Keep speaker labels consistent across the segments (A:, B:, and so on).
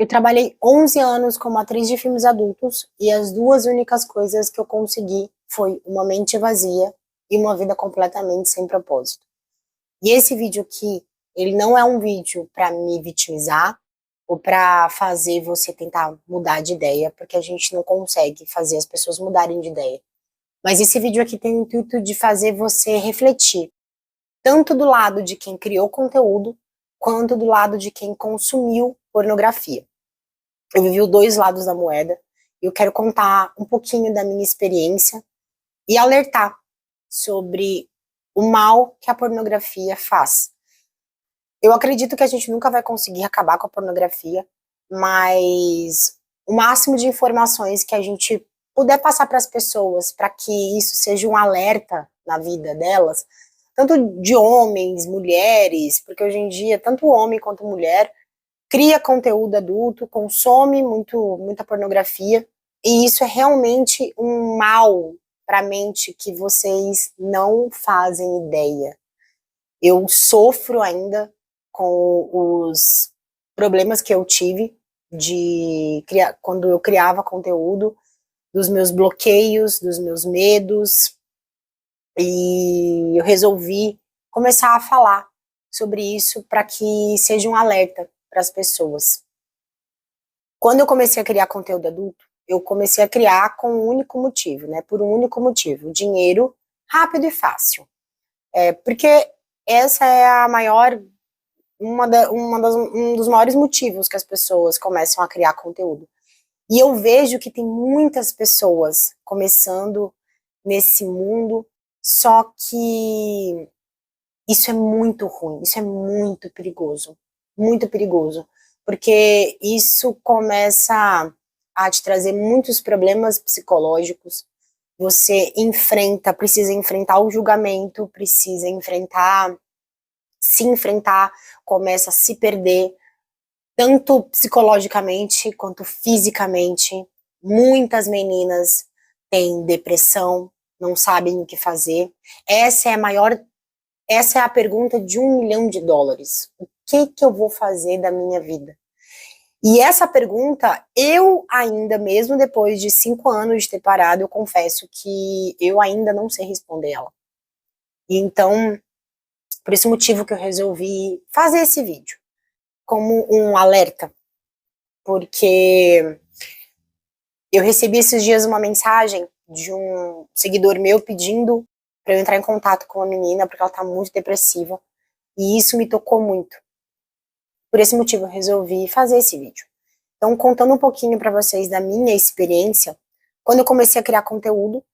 A: Eu trabalhei 11 anos como atriz de filmes adultos e as duas únicas coisas que eu consegui foi uma mente vazia e uma vida completamente sem propósito. E esse vídeo aqui, ele não é um vídeo para me vitimizar ou para fazer você tentar mudar de ideia, porque a gente não consegue fazer as pessoas mudarem de ideia. Mas esse vídeo aqui tem o intuito de fazer você refletir, tanto do lado de quem criou conteúdo, quanto do lado de quem consumiu pornografia. Eu vivi os dois lados da moeda e eu quero contar um pouquinho da minha experiência e alertar sobre o mal que a pornografia faz. Eu acredito que a gente nunca vai conseguir acabar com a pornografia, mas o máximo de informações que a gente puder passar para as pessoas, para que isso seja um alerta na vida delas, tanto de homens, mulheres, porque hoje em dia tanto homem quanto mulher cria conteúdo adulto, consome muita pornografia, e isso é realmente um mal para a mente que vocês não fazem ideia. Eu sofro ainda com os problemas que eu tive de quando eu criava conteúdo, dos meus bloqueios, dos meus medos, e eu resolvi começar a falar sobre isso para que seja um alerta para as pessoas. Quando eu comecei a criar conteúdo adulto, eu comecei a criar com um único motivo, né? Por um único motivo: dinheiro rápido e fácil. Porque essa é a maior, um dos maiores motivos que as pessoas começam a criar conteúdo. E eu vejo que tem muitas pessoas começando nesse mundo, só que isso é muito ruim, isso é muito perigoso, porque isso começa a te trazer muitos problemas psicológicos. Você precisa enfrentar o julgamento, precisa se enfrentar, começa a se perder, tanto psicologicamente quanto fisicamente. Muitas meninas têm depressão, não sabem o que fazer. Essa é a pergunta de $1 milhão. O que eu vou fazer da minha vida? E essa pergunta, eu ainda, mesmo depois de 5 anos de ter parado, eu confesso que eu ainda não sei responder ela. Então, por esse motivo que eu resolvi fazer esse vídeo, como um alerta, porque eu recebi esses dias uma mensagem de um seguidor meu pedindo para eu entrar em contato com uma menina, porque ela tá muito depressiva, e isso me tocou muito. Por esse motivo, eu resolvi fazer esse vídeo. Então, contando um pouquinho para vocês da minha experiência, quando eu comecei a criar conteúdo,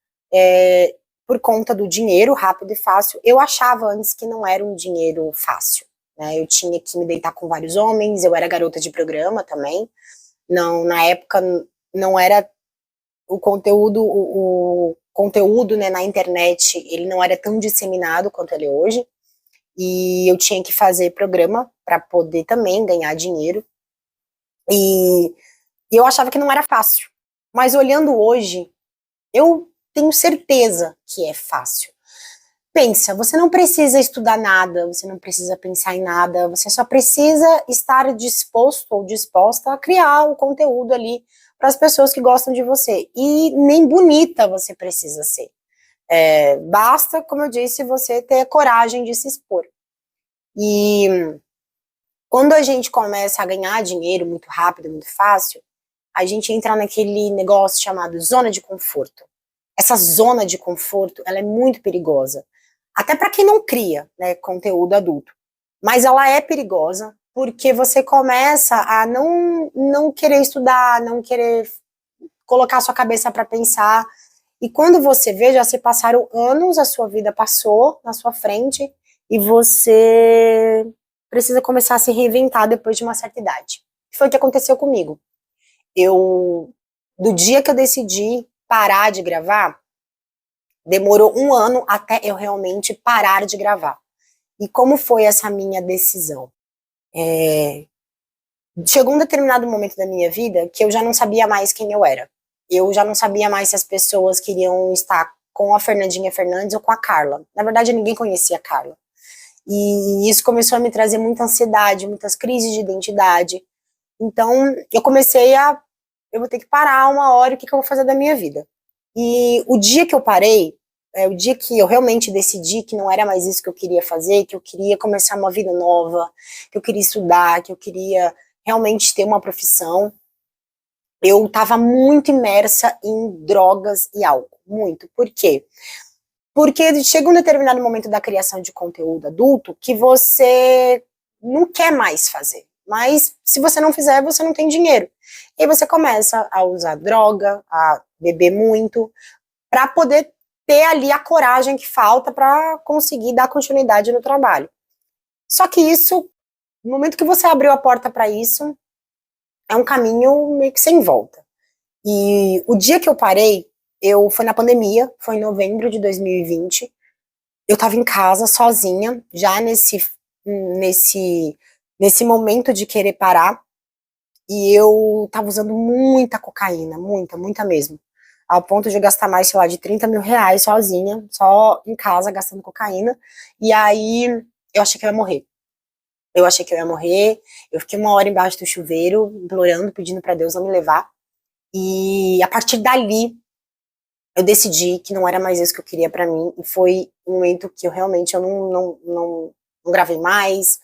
A: por conta do dinheiro rápido e fácil, eu achava antes que não era um dinheiro fácil, né? Eu tinha que me deitar com vários homens, eu era garota de programa também. Não, na época não era o conteúdo, né, na internet, ele não era tão disseminado quanto ele é hoje. E eu tinha que fazer programa para poder também ganhar dinheiro. E eu achava que não era fácil. Mas olhando hoje, eu tenho certeza que é fácil. Pensa, você não precisa estudar nada, você não precisa pensar em nada, você só precisa estar disposto ou disposta a criar o conteúdo ali para as pessoas que gostam de você. E nem bonita você precisa ser. Basta, como eu disse, você ter coragem de se expor. E quando a gente começa a ganhar dinheiro muito rápido, muito fácil, a gente entra naquele negócio chamado zona de conforto. Essa zona de conforto, ela é muito perigosa. Até para quem não cria, né, conteúdo adulto. Mas ela é perigosa porque você começa a não querer estudar, não querer colocar sua cabeça para pensar. E quando você vê, já se passaram anos, a sua vida passou na sua frente e você precisa começar a se reinventar depois de uma certa idade. Foi o que aconteceu comigo. Do dia que eu decidi parar de gravar, demorou 1 ano até eu realmente parar de gravar. E como foi essa minha decisão? Chegou um determinado momento da minha vida que eu já não sabia mais quem eu era. Eu já não sabia mais se as pessoas queriam estar com a Fernandinha Fernandes ou com a Carla. Na verdade, ninguém conhecia a Carla. E isso começou a me trazer muita ansiedade, muitas crises de identidade. Então, eu comecei eu vou ter que parar uma hora, o que eu vou fazer da minha vida? E o dia que eu parei, o dia que eu realmente decidi que não era mais isso que eu queria fazer, que eu queria começar uma vida nova, que eu queria estudar, que eu queria realmente ter uma profissão, eu estava muito imersa em drogas e álcool, muito. Por quê? Porque chega um determinado momento da criação de conteúdo adulto que você não quer mais fazer. Mas se você não fizer, você não tem dinheiro. E aí você começa a usar droga, a beber muito, para poder ter ali a coragem que falta para conseguir dar continuidade no trabalho. Só que isso, no momento que você abriu a porta para isso, é um caminho meio que sem volta. E o dia que eu parei, foi na pandemia, foi em novembro de 2020. Eu tava em casa sozinha, já nesse, nesse momento de querer parar, e eu tava usando muita cocaína, muita mesmo. Ao ponto de eu gastar mais, sei lá, de 30 mil reais sozinha, só em casa, gastando cocaína. E aí eu achei que eu ia morrer. Eu achei que eu ia morrer. Eu fiquei uma hora embaixo do chuveiro, implorando, pedindo pra Deus não me levar. E a partir dali, eu decidi que não era mais isso que eu queria pra mim, e foi um momento que eu realmente não gravei mais.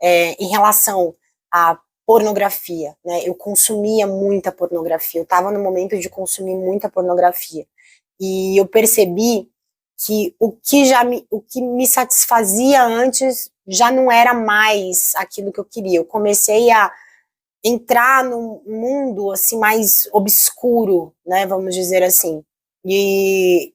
A: Em relação à pornografia, né, eu consumia muita pornografia, eu estava no momento de consumir muita pornografia, e eu percebi que o que me satisfazia antes já não era mais aquilo que eu queria. Eu comecei a entrar num mundo assim mais obscuro, né, vamos dizer assim. E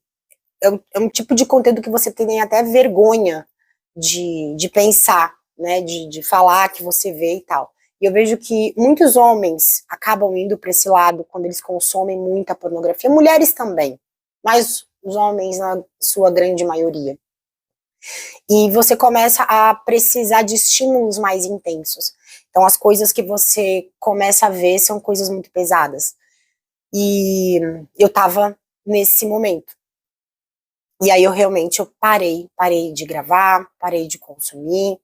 A: é um tipo de conteúdo que você tem até vergonha de pensar, né, de falar que você vê e tal. E eu vejo que muitos homens acabam indo para esse lado quando eles consomem muita pornografia, mulheres também, mas os homens na sua grande maioria. E você começa a precisar de estímulos mais intensos. Então as coisas que você começa a ver são coisas muito pesadas. E eu tava nesse momento. E aí eu realmente parei de gravar, parei de consumir.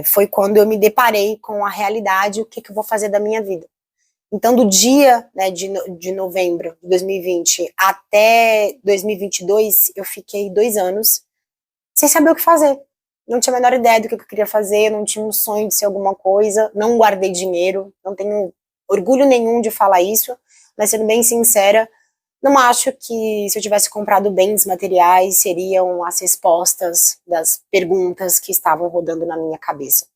A: Foi quando eu me deparei com a realidade, o que eu vou fazer da minha vida. Então, do dia, né, de novembro de 2020 até 2022, eu fiquei 2 anos sem saber o que fazer. Não tinha a menor ideia do que eu queria fazer, não tinha um sonho de ser alguma coisa, não guardei dinheiro, não tenho orgulho nenhum de falar isso, mas sendo bem sincera, não acho que se eu tivesse comprado bens materiais seriam as respostas das perguntas que estavam rodando na minha cabeça.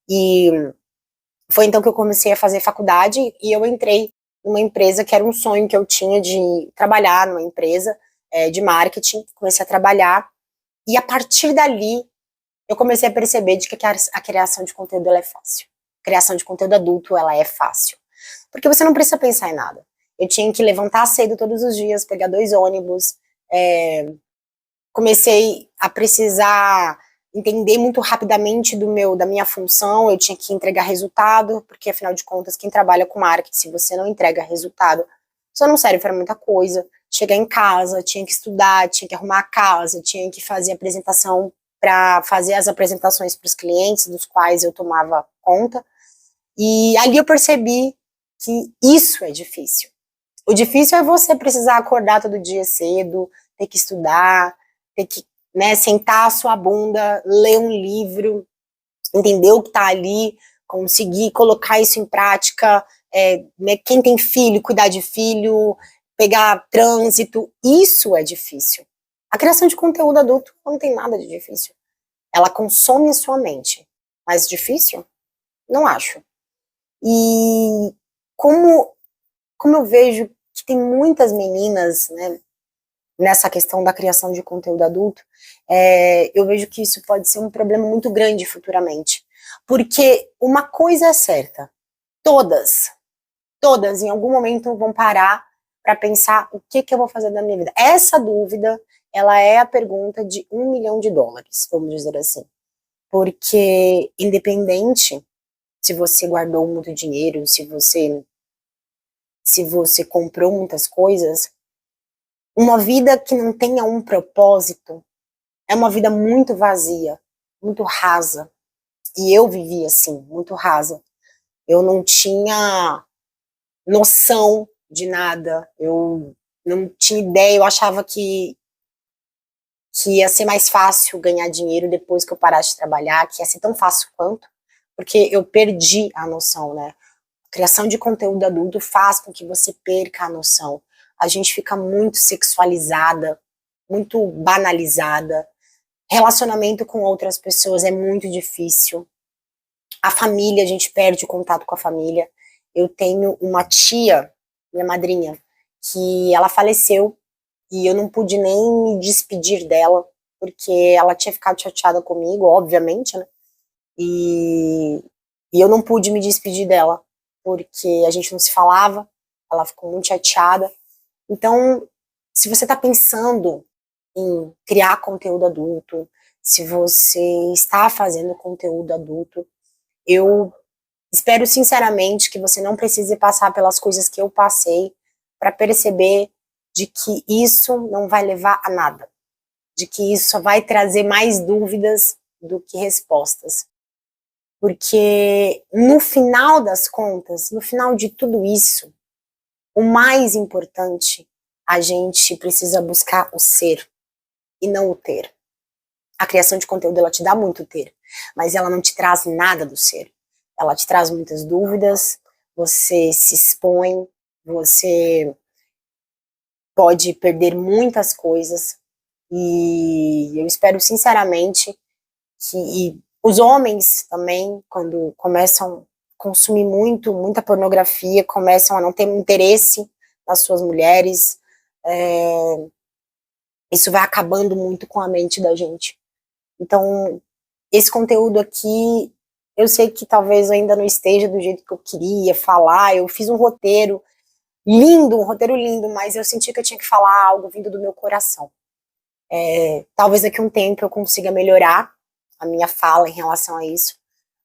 A: E foi então que eu comecei a fazer faculdade e eu entrei numa empresa que era um sonho que eu tinha de trabalhar numa empresa de marketing. Comecei a trabalhar e a partir dali eu comecei a perceber de que a criação de conteúdo ela é fácil. A criação de conteúdo adulto ela é fácil. Porque você não precisa pensar em nada. Eu tinha que levantar cedo todos os dias, pegar 2 ônibus, comecei a precisar entender muito rapidamente da minha função, eu tinha que entregar resultado, porque afinal de contas, quem trabalha com marketing, se você não entrega resultado, você não serve para muita coisa. Chegar em casa, tinha que estudar, tinha que arrumar a casa, tinha que fazer apresentação para fazer as apresentações para os clientes, dos quais eu tomava conta. E ali eu percebi que isso é difícil. O difícil é você precisar acordar todo dia cedo, ter que estudar, ter que, né, sentar a sua bunda, ler um livro, entender o que está ali, conseguir colocar isso em prática, né, quem tem filho, cuidar de filho, pegar trânsito, isso é difícil. A criação de conteúdo adulto não tem nada de difícil. Ela consome a sua mente, mas difícil? Não acho. E como eu vejo que tem muitas meninas, né, nessa questão da criação de conteúdo adulto, eu vejo que isso pode ser um problema muito grande futuramente. Porque uma coisa é certa, todas em algum momento vão parar para pensar o que eu vou fazer da minha vida. Essa dúvida, ela é a pergunta de US$ 1 milhão, vamos dizer assim. Porque independente se você guardou muito dinheiro, se você comprou muitas coisas, uma vida que não tenha um propósito é uma vida muito vazia, muito rasa. E eu vivi assim, muito rasa. Eu não tinha noção de nada, eu não tinha ideia, eu achava que ia ser mais fácil ganhar dinheiro depois que eu parasse de trabalhar, que ia ser tão fácil quanto, porque eu perdi a noção, né? A criação de conteúdo adulto faz com que você perca a noção. A gente fica muito sexualizada, muito banalizada. Relacionamento com outras pessoas é muito difícil. A família, a gente perde o contato com a família. Eu tenho uma tia, minha madrinha, que ela faleceu e eu não pude nem me despedir dela, porque ela tinha ficado chateada comigo, obviamente, né? E, e eu não pude me despedir dela, porque a gente não se falava, ela ficou muito chateada. Então, se você está pensando em criar conteúdo adulto, se você está fazendo conteúdo adulto, eu espero sinceramente que você não precise passar pelas coisas que eu passei para perceber de que isso não vai levar a nada, de que isso só vai trazer mais dúvidas do que respostas. Porque no final das contas, no final de tudo isso, o mais importante, a gente precisa buscar o ser e não o ter. A criação de conteúdo, ela te dá muito ter, mas ela não te traz nada do ser. Ela te traz muitas dúvidas, você se expõe, você pode perder muitas coisas, e eu espero sinceramente que e os homens também, quando começam a consumir muita pornografia, começam a não ter interesse nas suas mulheres, isso vai acabando muito com a mente da gente. Então, esse conteúdo aqui, eu sei que talvez ainda não esteja do jeito que eu queria falar, eu fiz um roteiro lindo, mas eu senti que eu tinha que falar algo vindo do meu coração. Talvez daqui a um tempo eu consiga melhorar a minha fala em relação a isso,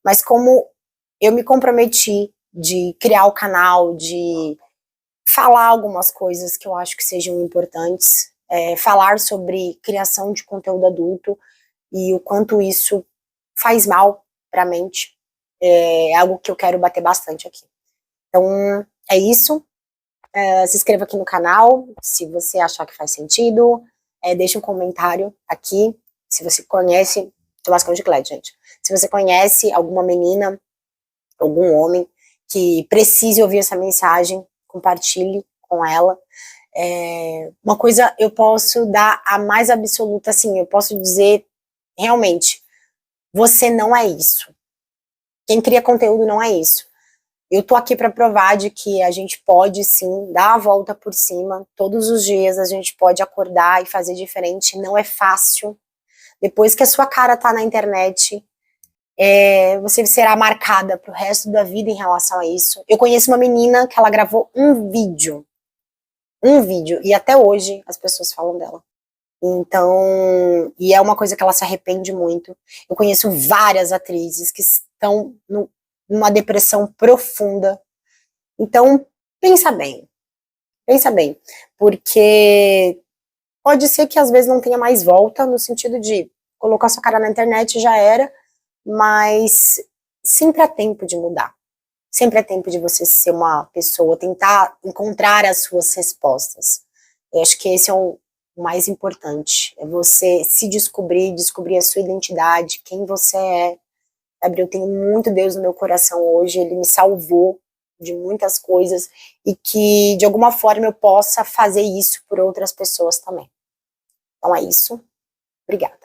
A: mas como eu me comprometi de criar o canal, de falar algumas coisas que eu acho que sejam importantes, falar sobre criação de conteúdo adulto e o quanto isso faz mal para a mente, é algo que eu quero bater bastante aqui. Então, é isso. Se inscreva aqui no canal, se você achar que faz sentido, deixe um comentário aqui, se você conhece, tô lascando de Clédio, gente, se você conhece alguma menina, algum homem, que precise ouvir essa mensagem, compartilhe com ela. Uma coisa eu posso dar a mais absoluta, assim, eu posso dizer, realmente, você não é isso. Quem cria conteúdo não é isso. Eu tô aqui para provar de que a gente pode sim dar a volta por cima, todos os dias a gente pode acordar e fazer diferente, não é fácil. Depois que a sua cara tá na internet, você será marcada pro resto da vida em relação a isso. Eu conheço uma menina que ela gravou um vídeo, e até hoje as pessoas falam dela. Então, e é uma coisa que ela se arrepende muito. Eu conheço várias atrizes que estão numa depressão profunda. Então, pensa bem, porque pode ser que às vezes não tenha mais volta, no sentido de colocar sua cara na internet e já era, mas sempre há tempo de mudar. Sempre é tempo de você ser uma pessoa, tentar encontrar as suas respostas. Eu acho que esse é o mais importante, é você se descobrir, descobrir a sua identidade, quem você é. Gabriel, eu tenho muito Deus no meu coração hoje, ele me salvou de muitas coisas e que de alguma forma eu possa fazer isso por outras pessoas também. Então é isso, obrigada.